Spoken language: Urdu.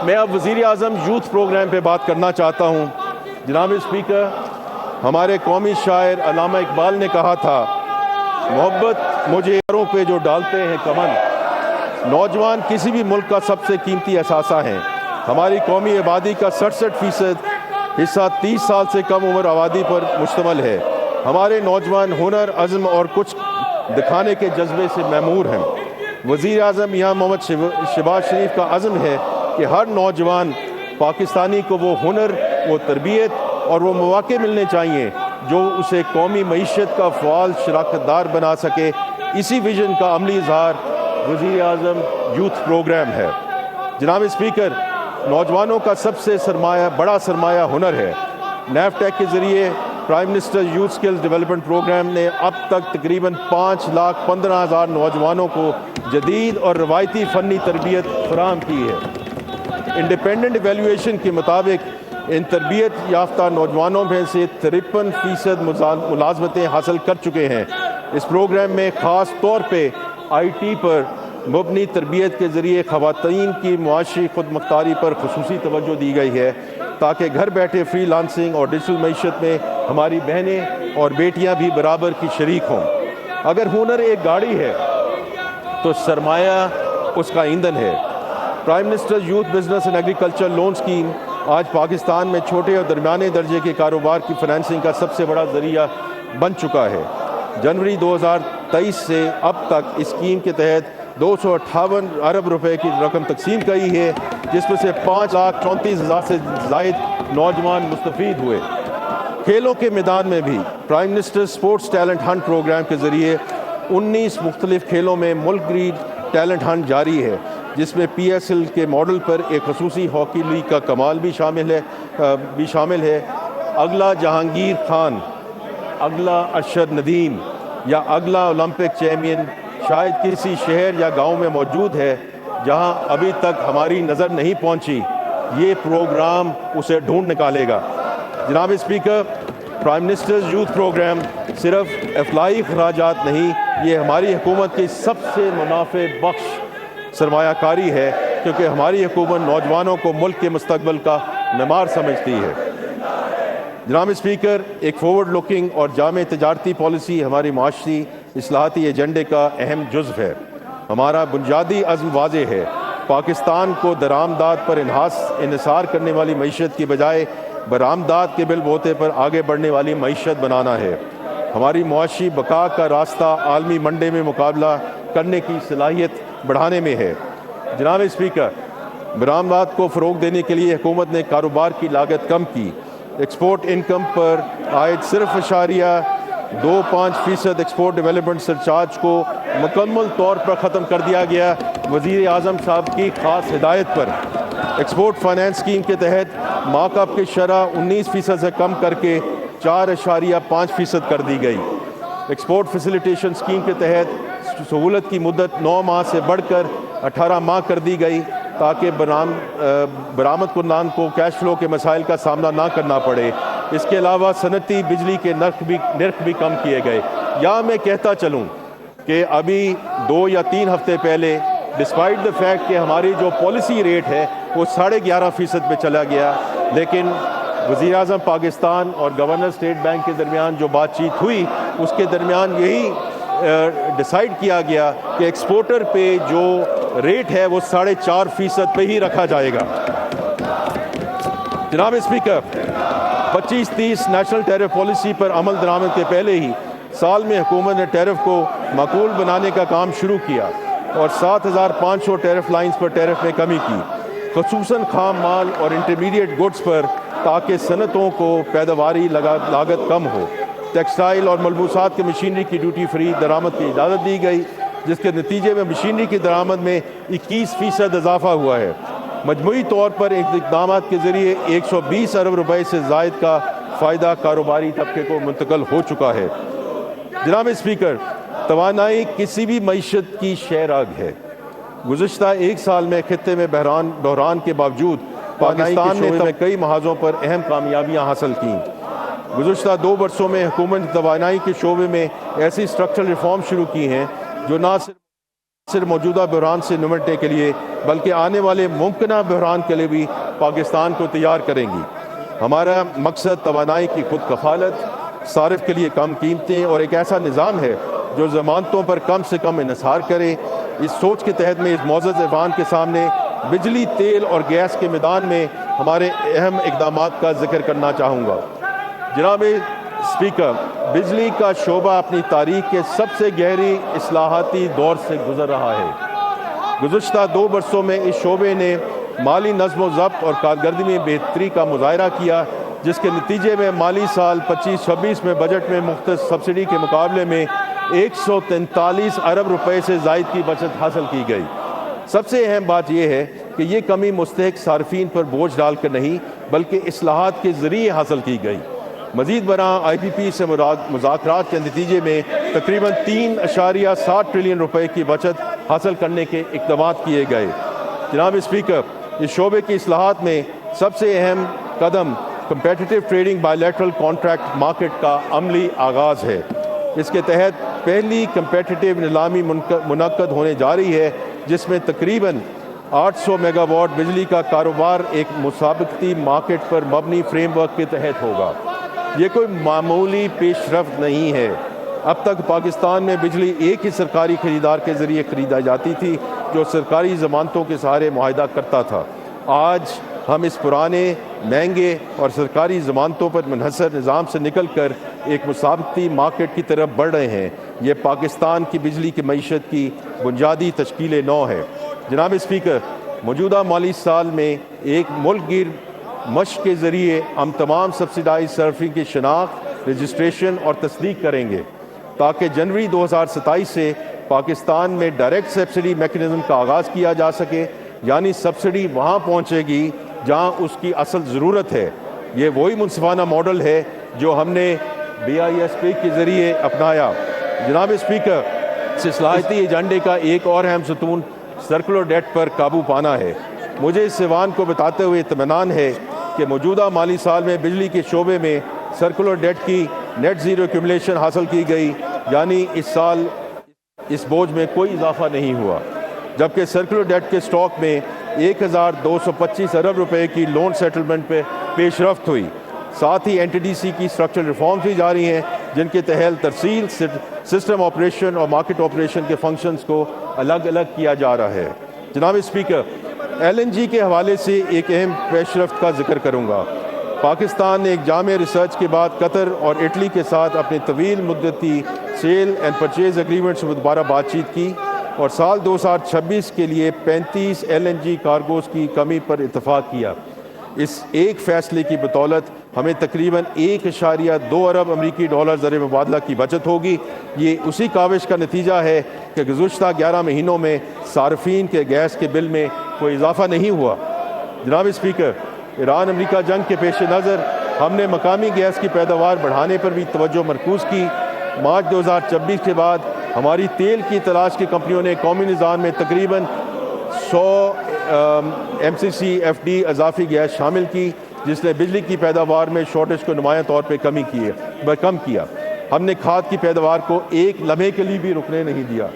میں اب وزیر اعظم یوتھ پروگرام پہ بات کرنا چاہتا ہوں۔ جناب اسپیکر، ہمارے قومی شاعر علامہ اقبال نے کہا تھا، محبت مجھے یاروں پہ جو ڈالتے ہیں کمن۔ نوجوان کسی بھی ملک کا سب سے قیمتی اثاثہ ہیں۔ ہماری قومی آبادی کا 67% حصہ 30 سال سے کم عمر آبادی پر مشتمل ہے۔ ہمارے نوجوان ہنر، عزم اور کچھ دکھانے کے جذبے سے معمور ہیں۔ وزیر اعظم یہاں محمد شہباز شریف کا عزم ہے کہ ہر نوجوان پاکستانی کو وہ ہنر، وہ تربیت اور وہ مواقع ملنے چاہیے جو اسے قومی معیشت کا فعال شراکت دار بنا سکے۔ اسی ویژن کا عملی اظہار وزیر اعظم یوتھ پروگرام ہے۔ جناب اسپیکر، نوجوانوں کا سب سے بڑا سرمایہ ہنر ہے۔ نیفٹیک کے ذریعے prime minister youth skills development programme نے اب تک تقریباً 5,15,000 نوجوانوں کو جدید اور روایتی فنی تربیت فراہم کی ہے۔ انڈیپینڈنٹ ایویلویشن کے مطابق ان تربیت یافتہ نوجوانوں میں سے 53% ملازمتیں حاصل کر چکے ہیں۔ اس پروگرام میں خاص طور پہ IT پر مبنی تربیت کے ذریعے خواتین کی معاشی خود مختاری پر خصوصی توجہ دی گئی ہے تاکہ گھر بیٹھے فری لانسنگ اور ڈیجیٹل معیشت میں ہماری بہنیں اور بیٹیاں بھی برابر کی شریک ہوں۔ اگر ہنر ایک گاڑی ہے تو سرمایہ اس کا ایندھن ہے۔ Prime minister youth business and agriculture loan scheme آج پاکستان میں چھوٹے اور درمیانے درجے کے کاروبار کی فنانسنگ کا سب سے بڑا ذریعہ بن چکا ہے۔ جنوری 2023 سے اب تک اس اسکیم کے تحت 258 ارب روپے کی رقم تقسیم کی ہے، جس میں سے 5,34,000 سے زائد نوجوان مستفید ہوئے۔ کھیلوں کے میدان میں بھی prime minister sports talent hunt programme کے ذریعے 19 مختلف کھیلوں میں ملک گیر ٹیلنٹ ہنٹ جاری ہے، جس میں PSL کے ماڈل پر ایک خصوصی ہاکی لیگ کا کمال بھی شامل ہے۔ اگلا جہانگیر خان، اگلا ارشد ندیم یا اگلا اولمپک چیمپئن شاید کسی شہر یا گاؤں میں موجود ہے جہاں ابھی تک ہماری نظر نہیں پہنچی۔ یہ پروگرام اسے ڈھونڈ نکالے گا۔ جناب speaker, prime minister youth programme صرف افلاحی اخراجات نہیں، یہ ہماری حکومت کی سب سے منافع بخش سرمایہ کاری ہے، کیونکہ ہماری حکومت نوجوانوں کو ملک کے مستقبل کا معمار سمجھتی ہے۔ جناب اسپیکر، ایک فارورڈ لوکنگ اور جامع تجارتی پالیسی ہماری معاشی اصلاحاتی ایجنڈے کا اہم جزو ہے۔ ہمارا بنیادی عزم واضح ہے، پاکستان کو درآمدات پر انحصار کرنے والی معیشت کی بجائے برآمدات کے بل بوتے پر آگے بڑھنے والی معیشت بنانا ہے۔ ہماری معاشی بقا کا راستہ عالمی منڈے میں مقابلہ کرنے کی صلاحیت بڑھانے میں ہے۔ جناب اسپیکر، برآمدات کو فروغ دینے کے لیے حکومت نے کاروبار کی لاگت کم کی۔ ایکسپورٹ انکم پر عائد 0.25% ایکسپورٹ ڈیولپمنٹ سرچارج کو مکمل طور پر ختم کر دیا گیا۔ وزیر اعظم صاحب کی خاص ہدایت پر ایکسپورٹ فائنانس اسکیم کے تحت مارک اپ کی شرح 19% سے کم کر کے 4.5% کر دی گئی۔ ایکسپورٹ فیسیلیٹیشن اسکیم کے تحت سہولت کی مدت 9 ماہ سے بڑھ کر 18 ماہ کر دی گئی تاکہ برآمد کنندگان کو کیش فلو کے مسائل کا سامنا نہ کرنا پڑے۔ اس کے علاوہ صنعتی بجلی کے نرخ بھی کم کیے گئے۔ یا میں کہتا چلوں کہ ابھی 2 یا 3 ہفتے پہلے ڈسپائٹ دا فیکٹ کہ ہماری جو پالیسی ریٹ ہے وہ 11.5% پہ چلا گیا، لیکن وزیر اعظم پاکستان اور گورنر اسٹیٹ بینک کے درمیان جو بات چیت ہوئی اس کے درمیان یہی ڈیسائیڈ کیا گیا کہ ایکسپورٹر پہ جو ریٹ ہے وہ 4.5% پہ ہی رکھا جائے گا۔ جناب اسپیکر، 25-30 نیشنل ٹیرف پالیسی پر عمل درآمد کے پہلے ہی سال میں حکومت نے ٹیرف کو معقول بنانے کا کام شروع کیا اور 7,500 ٹیرف لائنز پر ٹیرف میں کمی کی، خصوصاً خام مال اور انٹرمیڈیٹ گڈز پر، تاکہ صنعتوں کو پیداواری لاگت کم ہو۔ ٹیکسٹائل اور ملبوسات کی مشینری کی ڈیوٹی فری درآمد کی اجازت دی گئی، جس کے نتیجے میں مشینری کی درآمد میں 21% اضافہ ہوا ہے۔ مجموعی طور پر ان اقدامات کے ذریعے 120 ارب روپے سے زائد کا فائدہ کاروباری طبقے کو منتقل ہو چکا ہے۔ جناب اسپیکر، توانائی کسی بھی معیشت کی شہراگ ہے۔ گزشتہ 1 سال میں خطے میں بحران کے باوجود پاکستان نے کئی محاذوں پر اہم کامیابیاں حاصل کیں۔ گزشتہ 2 برسوں میں حکومت نے توانائی کے شعبے میں ایسی اسٹرکچرل ریفارم شروع کی ہیں جو نہ صرف صرف موجودہ بحران سے نمٹنے کے لیے بلکہ آنے والے ممکنہ بحران کے لیے بھی پاکستان کو تیار کریں گی۔ ہمارا مقصد توانائی کی خود کفالت، صارف کے لیے کم قیمتیں اور ایک ایسا نظام ہے جو ضمانتوں پر کم سے کم انحصار کرے۔ اس سوچ کے تحت میں اس معزز ایوان کے سامنے بجلی، تیل اور گیس کے میدان میں ہمارے اہم اقدامات کا ذکر کرنا چاہوں گا۔ جناب اسپیکر، بجلی کا شعبہ اپنی تاریخ کے سب سے گہری اصلاحاتی دور سے گزر رہا ہے۔ گزشتہ 2 برسوں میں اس شعبے نے مالی نظم و ضبط اور کارکردگی میں بہتری کا مظاہرہ کیا، جس کے نتیجے میں مالی سال 25-26 میں بجٹ میں مختص سبسڈی کے مقابلے میں 143 ارب روپے سے زائد کی بچت حاصل کی گئی۔ سب سے اہم بات یہ ہے کہ یہ کمی مستحق صارفین پر بوجھ ڈال کر نہیں بلکہ اصلاحات کے ذریعے حاصل کی گئی۔ مزید برآں آئی پی پی سے مذاکرات کے نتیجے میں تقریباً 3.7 ٹریلین روپے کی بچت حاصل کرنے کے اقدامات کیے گئے۔ جناب اسپیکر، اس شعبے کی اصلاحات میں سب سے اہم قدم competitive trading by lateral contract market کا عملی آغاز ہے۔ اس کے تحت پہلی کمپیٹیٹیو نیلامی منعقد ہونے جا رہی ہے، جس میں تقریباً 800 میگا واٹ بجلی کا کاروبار ایک مسابقتی مارکیٹ پر مبنی فریم ورک کے تحت ہوگا۔ یہ کوئی معمولی پیش رفت نہیں ہے۔ اب تک پاکستان میں بجلی ایک ہی سرکاری خریدار کے ذریعے خریدا جاتی تھی جو سرکاری ضمانتوں کے سہارے معاہدہ کرتا تھا۔ آج ہم اس پرانے، مہنگے اور سرکاری ضمانتوں پر منحصر نظام سے نکل کر ایک مسابقتی مارکیٹ کی طرف بڑھ رہے ہیں۔ یہ پاکستان کی بجلی کی معیشت کی بنیادی تشکیل نو ہے۔ جناب اسپیکر، موجودہ مالی سال میں ایک ملک گیر مشق کے ذریعے ہم تمام سبسڈائز صارفین کی شناخت، رجسٹریشن اور تصدیق کریں گے تاکہ جنوری 2027 سے پاکستان میں ڈائریکٹ سبسڈی میکنزم کا آغاز کیا جا سکے، یعنی سبسڈی وہاں پہنچے گی جہاں اس کی اصل ضرورت ہے۔ یہ وہی منصفانہ ماڈل ہے جو ہم نے BISP کے ذریعے اپنایا۔ جناب اسپیکر، اس اصلاحاتی ایجنڈے کا ایک اور اہم ستون سرکولر ڈیٹ پر قابو پانا ہے۔ مجھے اس ایوان کو بتاتے ہوئے اطمینان ہے کہ موجودہ مالی سال میں بجلی کے شعبے میں سرکولر ڈیٹ کی نیٹ زیرو ایکومولیشن حاصل کی گئی، یعنی اس سال اس بوجھ میں کوئی اضافہ نہیں ہوا، جبکہ سرکولر ڈیٹ کے سٹاک میں 1225 ارب روپے کی لون سیٹلمنٹ پہ پیش رفت ہوئی۔ ساتھ ہی NTDC کی اسٹرکچرل ریفارمز بھی جاری ہیں، جن کے تحت ترسیل، سسٹم آپریشن اور مارکیٹ آپریشن کے فنکشنز کو الگ الگ کیا جا رہا ہے۔ جناب اسپیکر، LNG کے حوالے سے ایک اہم پیش رفت کا ذکر کروں گا۔ پاکستان نے ایک جامع ریسرچ کے بعد قطر اور اٹلی کے ساتھ اپنی طویل مدتی سیل اینڈ پرچیز ایگریمنٹس میں دوبارہ بات چیت کی اور سال 2026 کے لیے 35 LNG کارگوز کی کمی پر اتفاق کیا۔ اس ایک فیصلے کی بدولت ہمیں تقریباً 1.2 ارب امریکی ڈالر زر مبادلہ کی بچت ہوگی۔ یہ اسی کاوش کا نتیجہ ہے کہ گزشتہ 11 مہینوں میں صارفین کے گیس کے بل میں کوئی اضافہ نہیں ہوا۔ جناب اسپیکر، ایران امریکہ جنگ کے پیش نظر ہم نے مقامی گیس کی پیداوار بڑھانے پر بھی توجہ مرکوز کی۔ مارچ 2026 کے بعد ہماری تیل کی تلاش کی کمپنیوں نے قومی نظام میں تقریباً 100 MCC FD اضافی گیس شامل کی، جس نے بجلی کی پیداوار میں شارٹیج کو نمایاں طور پہ کم کیا۔ ہم نے کھاد کی پیداوار کو ایک لمحے کے لیے بھی رکنے نہیں دیا۔